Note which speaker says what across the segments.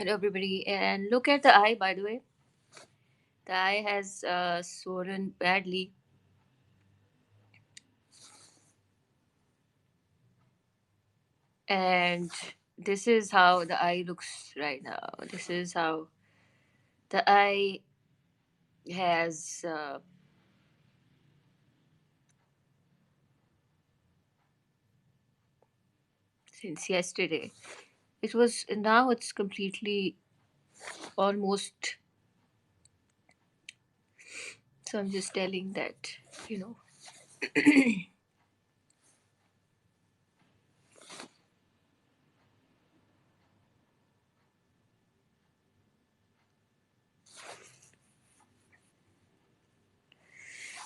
Speaker 1: Hello, everybody. And look at the eye, by the way. The eye has swollen badly. And this is how the eye looks right now. This is how the eye has, since yesterday. Now it's completely almost. So I'm just telling that, you know.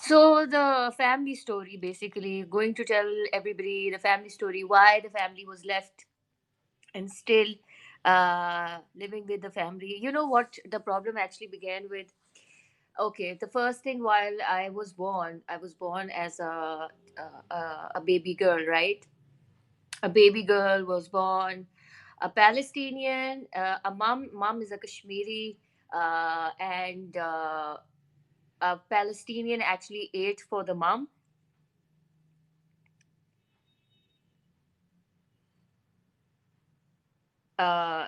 Speaker 1: So the family story, basically, going to tell everybody the family story, why the family was left and still living with the family. You know what the problem actually began with? Okay, the first thing, while I was born as a baby girl, right? A baby girl was born, a Palestinian, a mom is a Kashmiri, and a Palestinian actually ate for the mom. Uh,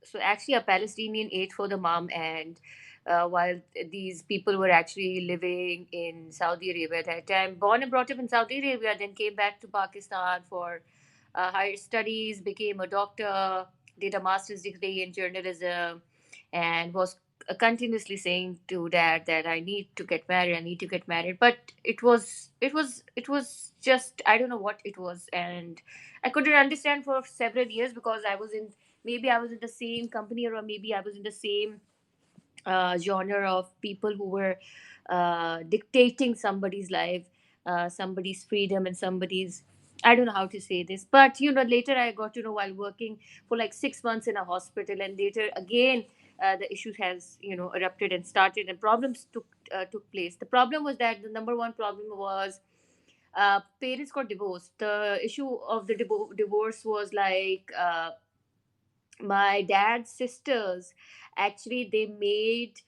Speaker 1: so actually a Palestinian ate for the mom, and while these people were actually living in Saudi Arabia at that time, born and brought up in Saudi Arabia, then came back to Pakistan for higher studies, became a doctor, did a master's degree in journalism, and was continuously saying to dad that I need to get married, I need to get married. But it was just, I don't know what it was, and I couldn't understand for several years, because I was in, maybe I was in the same company, or maybe I was in the same genre of people who were dictating somebody's life, somebody's freedom, and somebody's, I don't know how to say this, but later I got to know while working for like 6 months in a hospital, and later again the issue has erupted and started, and problems took place. The problem was that the number one problem was parents got divorced. The issue of the divorce was like, my dad's sisters actually, they made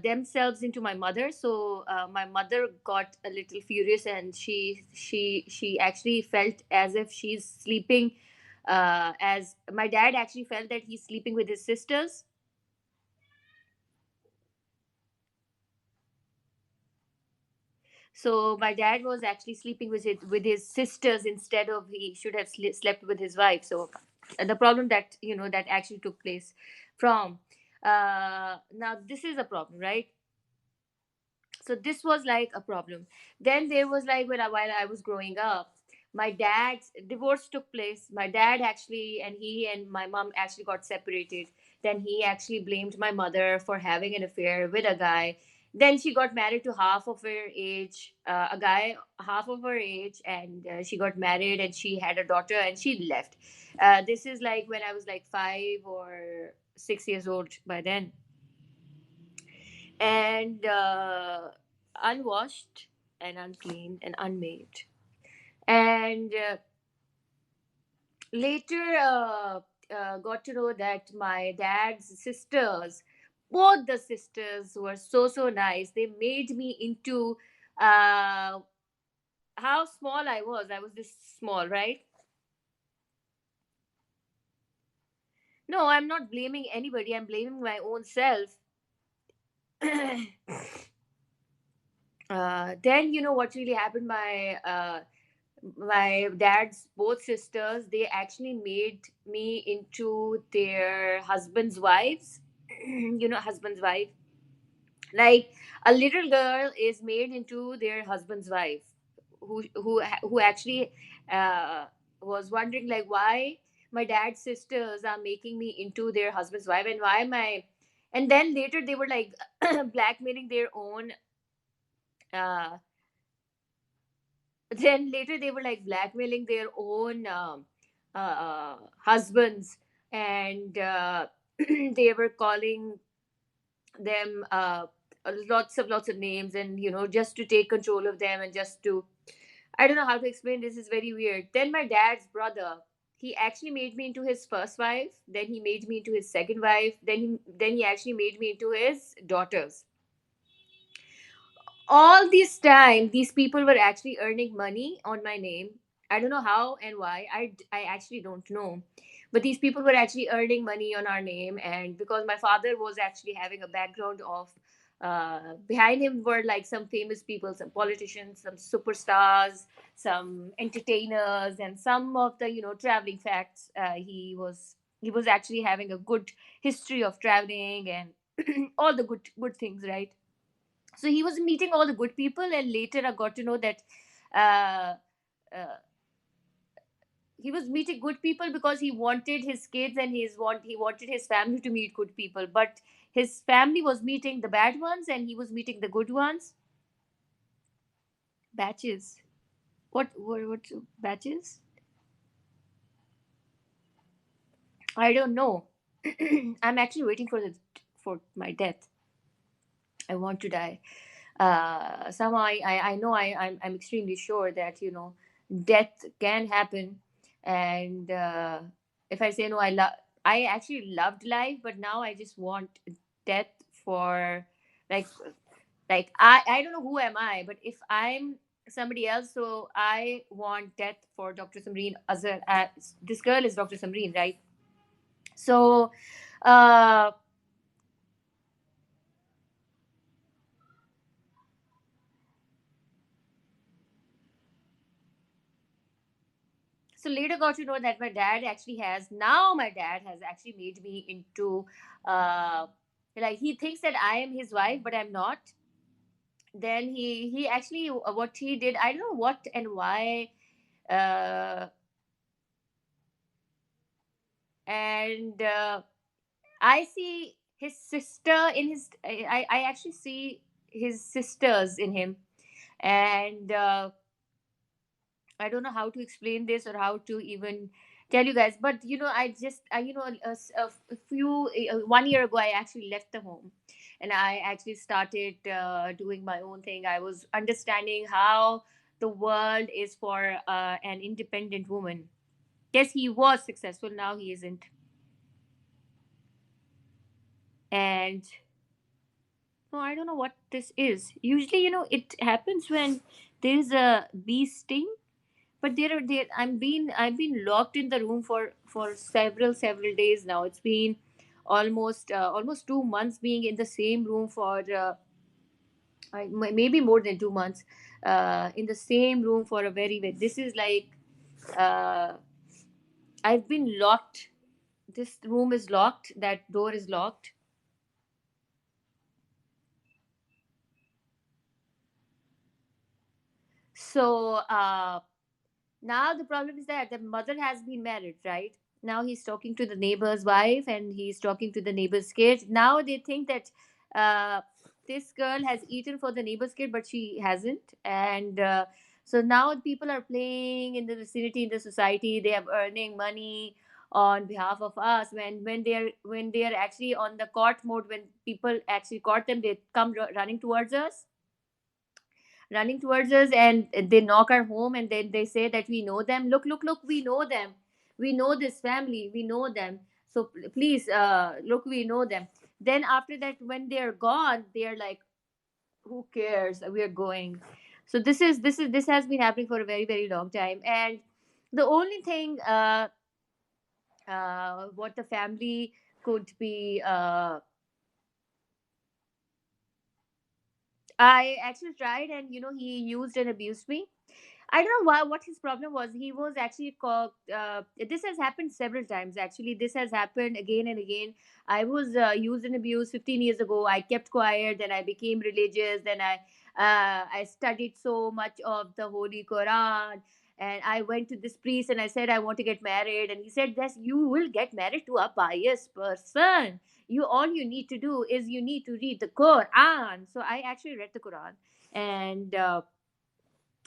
Speaker 1: themselves into my mother. So my mother got a little furious, and she actually felt as if she's sleeping, as my dad actually felt that he's sleeping with his sisters. So my dad was actually sleeping with his sisters, instead of he should have slept with his wife. So the problem that that actually took place from, now this is a problem, right? So this was like a problem. Then there was like, while I was growing up, my dad's divorce took place. My dad actually, and he and my mom actually got separated. Then he actually blamed my mother for having an affair with a guy. Then she got married to half of her age, a guy half of her age, and she got married, and she had a daughter, and she left. This is like when I was like 5 or 6 years old by then, and unwashed and unclean and unmade. And later got to know that my dad's sisters, both the sisters, were so nice. They made me into, how small I was. I was this small, right? No, I'm not blaming anybody. I'm blaming my own self. Then what really happened, my dad's both sisters, they actually made me into their husband's wives. Husband's wife, like a little girl is made into their husband's wife, who actually uh, was wondering like why my dad's sisters are making me into their husband's wife, and why my, and then later they were like blackmailing their own, uh, then later they were like blackmailing their own husbands, and they were calling them lots of names, and just to take control of them, and just to, I don't know how to explain this, is very weird. Then my dad's brother, he actually made me into his first wife, then he made me into his second wife, then he actually made me into his daughters. All this time these people were actually earning money on my name. I don't know how and why. I actually don't know, but these people were actually earning money on our name. And because my father was actually having a background of, behind him were like some famous people, some politicians, some superstars, some entertainers, and some of the, traveling facts. He was actually having a good history of traveling and all the good things, right? So he was meeting all the good people, and later I got to know that uh, uh, he was meeting good people because he wanted his kids and he wanted his family to meet good people, but his family was meeting the bad ones and he was meeting the good ones. Batches? What batches? I don't know. I'm actually waiting for my death. I want to die. Somehow I know I'm extremely sure that death can happen. And if I say no, I actually loved life, but now I just want death for, like I don't know who am I, but if I'm somebody else, so I want death for Dr. Samreen Azhar. This girl is Dr. Samreen, right? So uh so later got to know that my dad has actually made me into, uh like, he thinks that I am his wife but I'm not. Then he actually, what he did, I don't know what and why. uh and I see his sister in his, I actually see his sisters in him. And I don't know how to explain this or how to even tell you guys, but I just, a few 1 year ago, I actually left the home, and I actually started doing my own thing. I was understanding how the world is for an independent woman. Yes, he was successful. Now he isn't, and no, I don't know what this is. Usually, it happens when there's a bee sting. But there I've been locked in the room for several days now. It's been almost 2 months being in the same room for, maybe more than 2 months, in the same room for a very this is like, uh, I've been locked. This room is locked. That door is locked. So now the problem is that the mother has been married, right? Now he's talking to the neighbor's wife and he's talking to the neighbor's kid. Now they think that uh, this girl has eaten for the neighbor's kid, but she hasn't. And so now people are playing in the vicinity, in the society. They are earning money on behalf of us. When they are actually on the court mode, when people actually caught them, they come running towards us, and they knock our home, and then they say that we know them. Look, we know them. We know this family. We know them. So please, look, we know them. Then after that, when they're gone, they're like, who cares? We're going. So this has been happening for a very, very long time. And the only thing, what the family could be, I actually tried, and he used and abused me. I don't know what his problem was. He was actually called. This has happened several times. Actually, this has happened again and again. I was used and abused 15 years ago. I kept quiet. Then I became religious. Then I studied so much of the Holy Quran. And I went to this priest and I said, I want to get married. And he said, yes, you will get married to a pious person. All you need to do is you need to read the Quran. So I actually read the Quran. And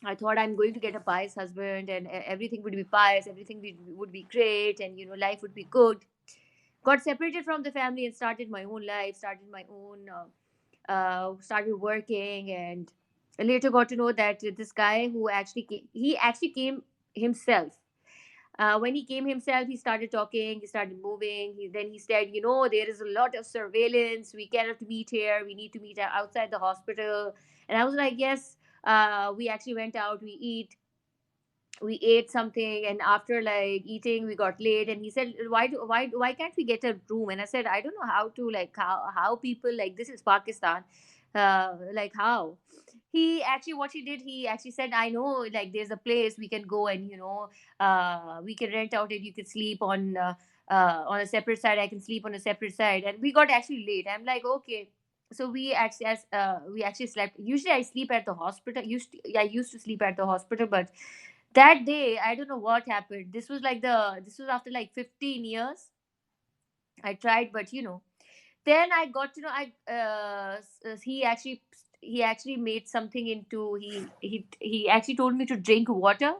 Speaker 1: I thought I'm going to get a pious husband, and everything would be pious, everything would be great, and life would be good. Got separated from the family and started my own life, started working, and later got to know that this guy who actually came, he actually came himself. When he came himself, he started talking, he started moving. Then he said, there is a lot of surveillance. We cannot meet here. We need to meet outside the hospital. And I was like, yes. We actually went out. We ate something, and after like eating we got late, and he said, why can't we get a room? And I said, I don't know how to, like, how people, like, this is Pakistan, like, how he actually, what he did, he actually said, I know, like, there's a place we can go, and we can rent out, and you can sleep on a separate side, I can sleep on a separate side. And we got actually late. I'm like, okay. So we actually slept. Usually I sleep at the hospital. I used to sleep at the hospital, but that day I don't know what happened. This was after like 15 years. I tried, but then I got to know, he actually made something into, he actually told me to drink water.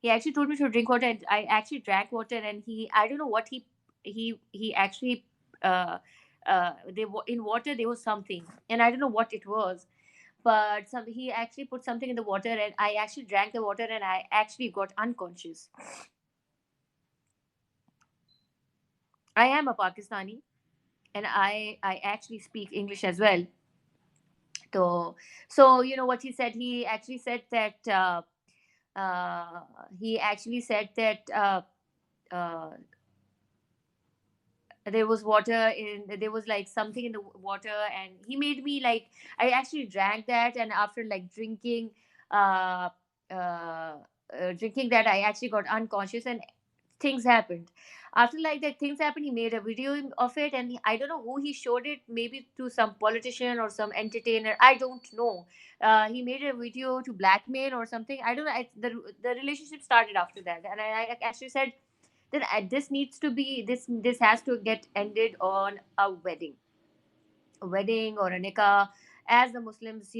Speaker 1: He actually told me to drink water, and I actually drank water. And I don't know what he actually, in water there was something, and I don't know what it was. But he actually put something in the water, and I actually drank the water, and I actually got unconscious. I am a Pakistani, and I actually speak English as well. So you know what he said, uh, he actually said that uh, there was like something in the water, and he made me like, I actually drank that, and after like uh, uh, drinking that, I actually got unconscious, and things happened. After like that things happened, he made a video of it, and I don't know who he showed it, maybe to some politician or some entertainer, I don't know. He made a video to blackmail or something, I don't know. The relationship started after that, and I actually said that this needs to be, this has to get ended on a wedding or a nikah, as the Muslims,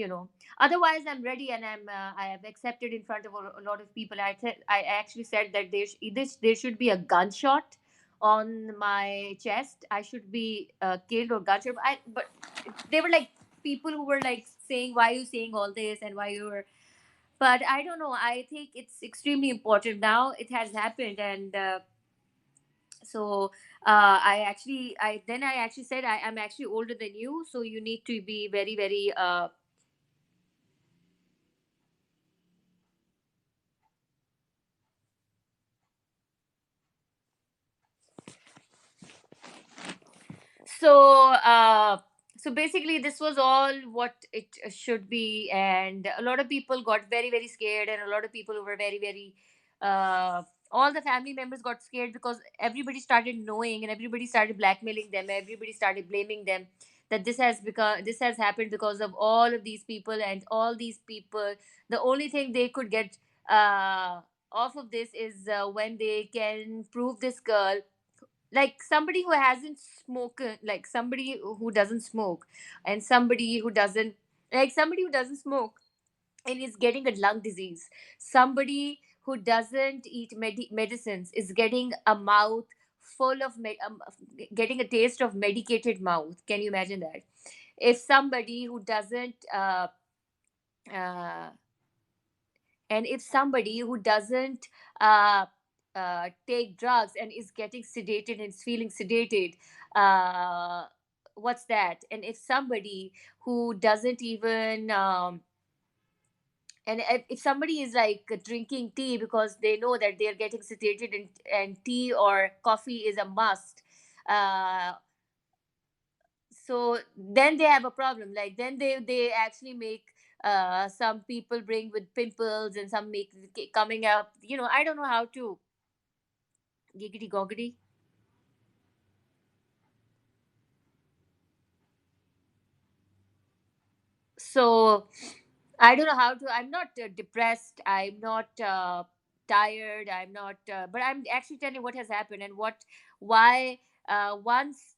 Speaker 1: otherwise I'm ready, and I have accepted in front of a lot of people. I actually said that there should be a gunshot on my chest. I should be killed or gunshot. But they were like, people who were like saying, why are you saying all this, and why you were, but I don't know, I think it's extremely important now. It has happened, and so I actually said, I'm actually older than you, so you need to be very, very so so basically this was all what it should be. And a lot of people got very, very scared, and a lot of people were very, very uh, all the family members got scared, because everybody started knowing, and everybody started blackmailing them, everybody started blaming them, that this has happened because of all of these people. And all these people, the only thing they could get off of this is when they can prove this girl, like somebody who hasn't smoked, like somebody who doesn't smoke, and somebody who doesn't smoke and is getting a lung disease, somebody who doesn't eat medicines is getting a mouth full of getting a taste of medicated mouth. Can you imagine that? If somebody who doesn't uh, and if somebody who doesn't uh, take drugs and is getting sedated and is feeling sedated, uh, what's that? And if somebody who doesn't even and if somebody is like drinking tea because they know that they're getting sedated, and tea or coffee is a must, uh, so then they have a problem. Like then they actually make some people bring with pimples, and some make coming up, I don't know how to giggity goggity. So I don't know how to, I'm not depressed, I'm not tired, I'm not but I'm actually telling what has happened, and why once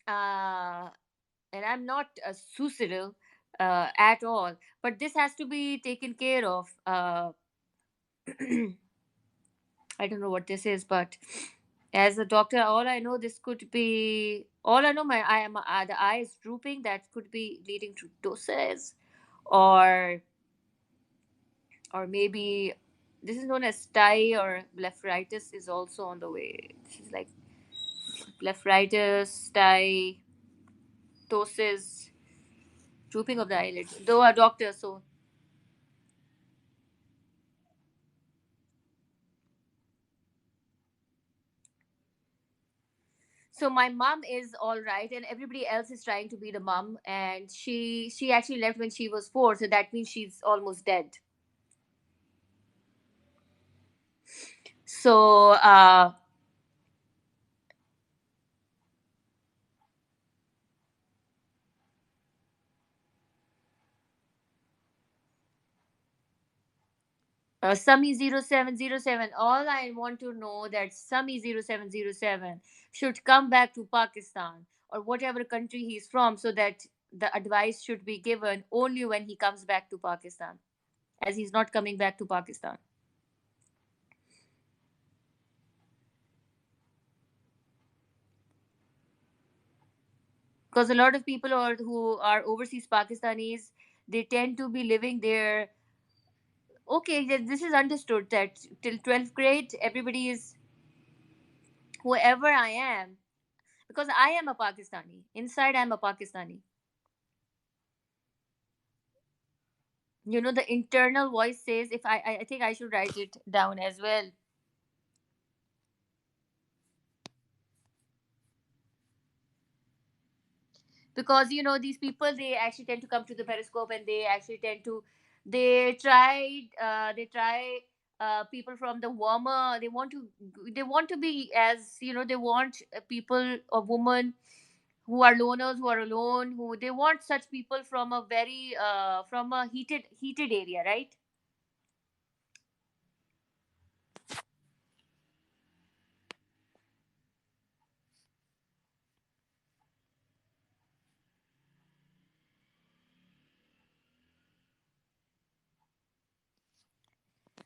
Speaker 1: uh and I'm not suicidal at all, but this has to be taken care of. I don't know what this is, but as a doctor, all I know, this could be, all I know, the eye is drooping. That could be leading to doses, or maybe. This is known as sty or blepharitis is also on the way. This is like blepharitis, sty, ptosis, drooping of the eyelids. Though a doctor, so my mom is all right, and everybody else is trying to be the mom, and she actually left when she was 4, so that means she's almost dead. So Sami 0707. All I want to know that Sami 0707 should come back to Pakistan or whatever country he's from, so that the advice should be given only when he comes back to Pakistan, as he's not coming back to Pakistan. Because a lot of people who are overseas Pakistanis, they tend to be living there. Okay, this is understood that till 12th grade, everybody is whoever I am, because I am a Pakistani. Inside, I'm a Pakistani. The internal voice says, if I think I should write it down as well. Because these people, they actually tend to come to the periscope, and they actually tend to, they try people from the warmer, they want to be, as they want people or women who are loners, who are alone, who they want such people from a very from a heated area, right?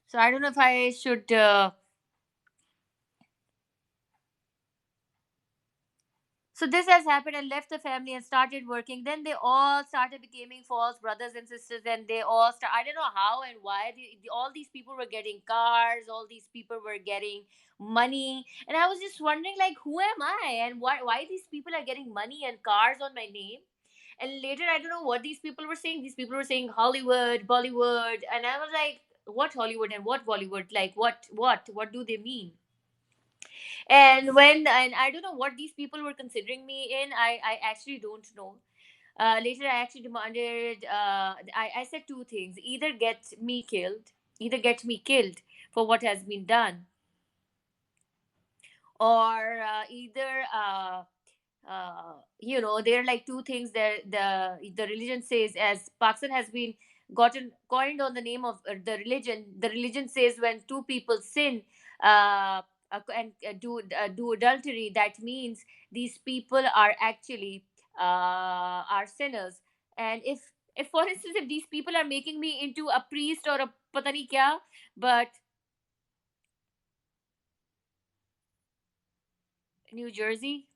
Speaker 1: So I don't know if I should so this has happened, and left the family and started working. Then they all started becoming false brothers and sisters, and they all start. I don't know how and why all these people were getting cars. All these people were getting money, and I was just wondering, like, who am I, and why these people are getting money and cars on my name? And later, I don't know what these people were saying. These people were saying Hollywood, Bollywood, and I was like, what Hollywood and what Bollywood? Like, what do they mean? And I don't know what these people were considering me in. I actually don't know. Later I actually demanded, I said two things: either get me killed for what has been done, or either there are like two things that the religion says, as Pakistan has been gotten coined on the name of the religion says, when two people sin and do adultery, that means these people are actually are sinners. And if for instance, if these people are making me into a priest or a patani kya, but New Jersey,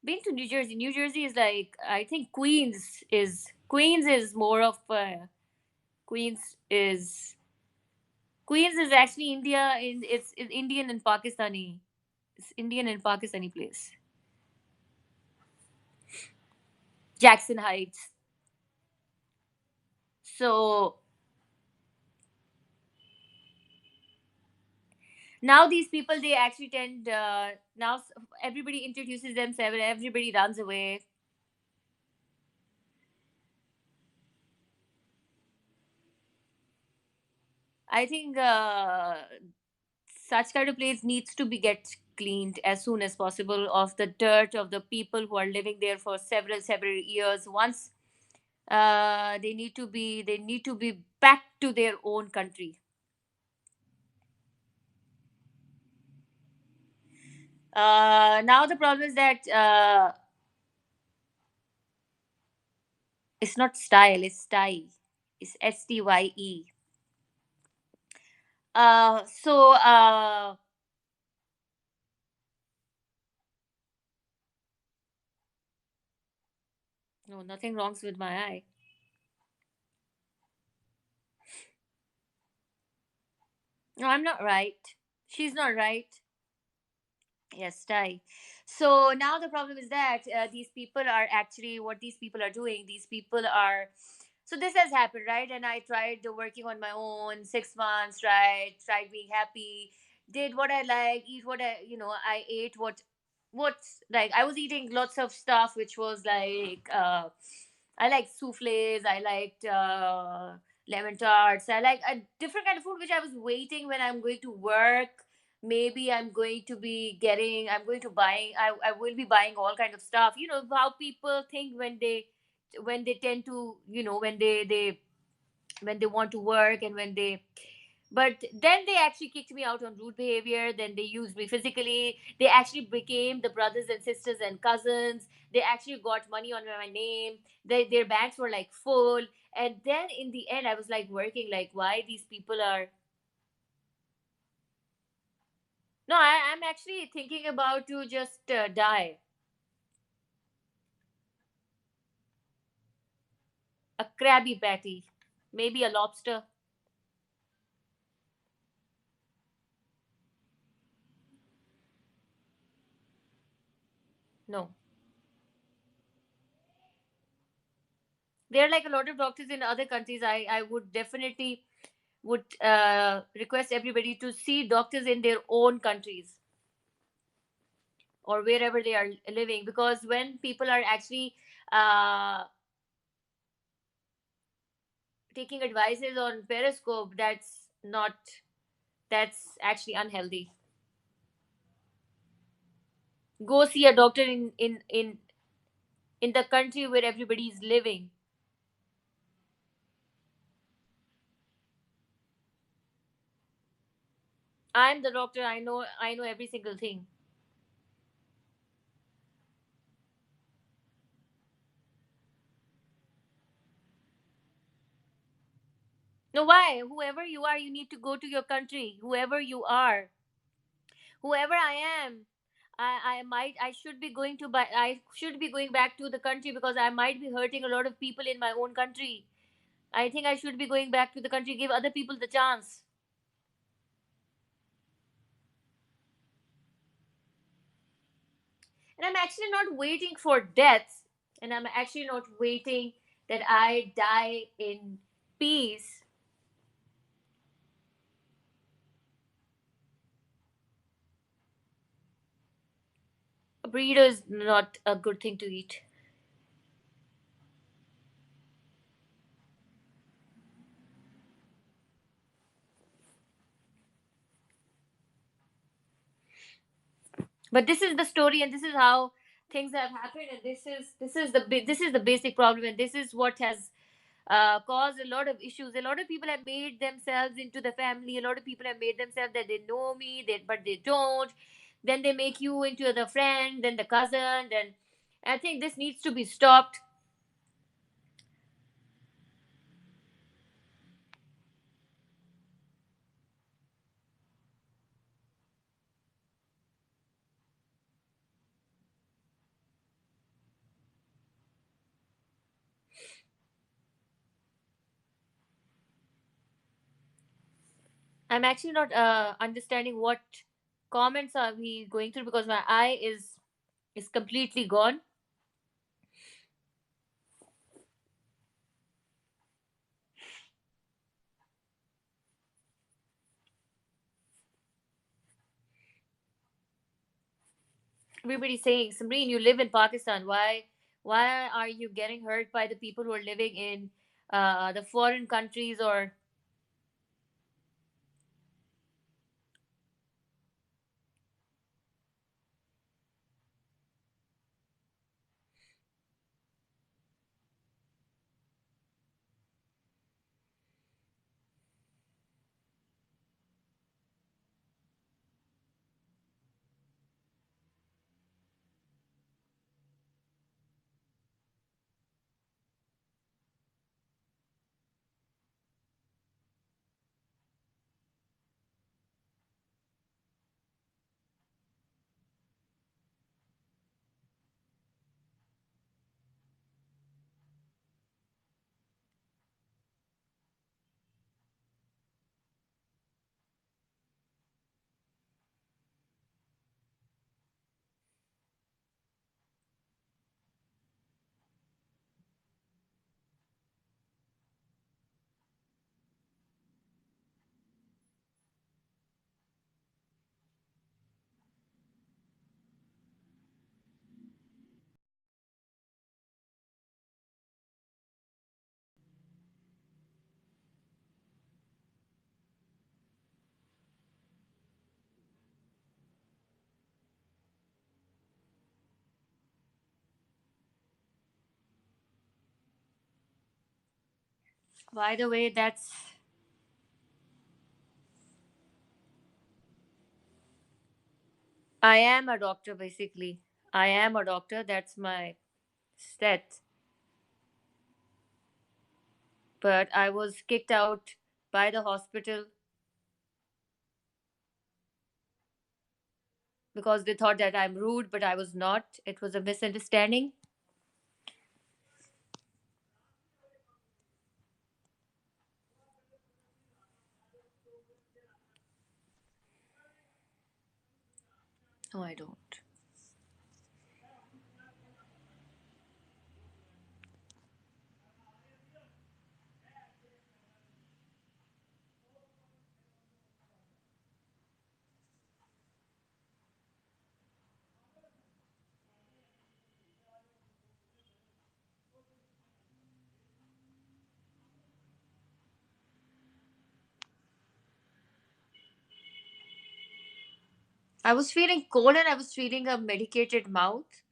Speaker 1: been to New Jersey. New Jersey is like, I think Queens is more of Queens is Queens is actually India. It's Indian and Pakistani. It's Indian and Pakistani place. Jackson Heights. So now these people, they actually tend now everybody introduces themselves and everybody runs away. I think such kind of place needs to be get cleaned as soon as possible of the dirt of the people who are living there for several years. Once they need to be back to their own country. Now the problem is that it's not style, it's stye. It's stye. So no, nothing wrongs with my eye. No, I'm not right. She's not right. Yes, Thai. So now the problem is that these people are actually what these people are doing. These people are. So this has happened, right? And I tried working on my own 6 months, right? Tried being happy, did what I like, eat what I ate what's like. I was eating lots of stuff which was like I liked souffles, I liked lemon tarts, I like a different kind of food which I was waiting when I'm going to work. Maybe I'm going to buying, I will be buying all kind of stuff. You know how people think when they tend to, when they want to work, and when they but then they actually kicked me out on rude behavior. Then they used me physically. They actually became the brothers and sisters and cousins. They actually got money on my name. Their banks were like full. And then in the end I was like working like, why these people are. No, I'm actually thinking about to just die. A Krabby Patty, maybe a lobster. No, there are like a lot of doctors in other countries. I would definitely would request everybody to see doctors in their own countries or wherever they are living, because when people are actually uh, taking advices on Periscope, that's actually unhealthy. Go see a doctor in the country where everybody is living. I'm the doctor. I know every single thing. No, why? Whoever you are, you need to go to your country. Whoever you are, whoever I am, I should be going to buy. I should be going back to the country because I might be hurting a lot of people in my own country. I think I should be going back to the country, give other people the chance. And I'm actually not waiting for death, and I'm actually not waiting that I die in peace. A burrito is not a good thing to eat. But this is the story, and this is how things have happened, and this is the basic problem, and this is what has caused a lot of issues. A lot of people have made themselves into the family. A lot of people have made themselves that they know me, but they don't. Then they make you into the friend, then the cousin. Then I think this needs to be stopped. I'm actually not understanding what comments are we going through, because my eye is completely gone. Everybody's saying, Samreen, you live in Pakistan. Why are you getting hurt by the people who are living in the foreign countries? Or By the way, that's I am a doctor basically. I am a doctor. That's my stat. But I was kicked out by the hospital because they thought that I'm rude, but I was not. It was a misunderstanding. No, I don't. I was feeling cold and I was feeling a medicated mouth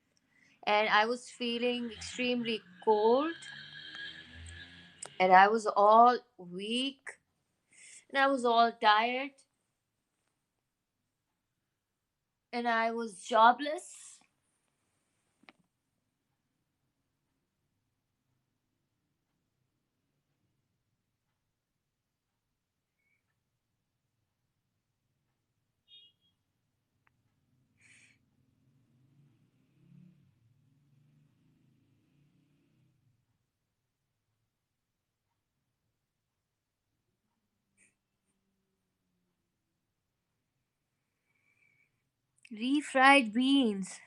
Speaker 1: and I was feeling extremely cold and I was all weak and I was all tired and I was jobless. Refried beans.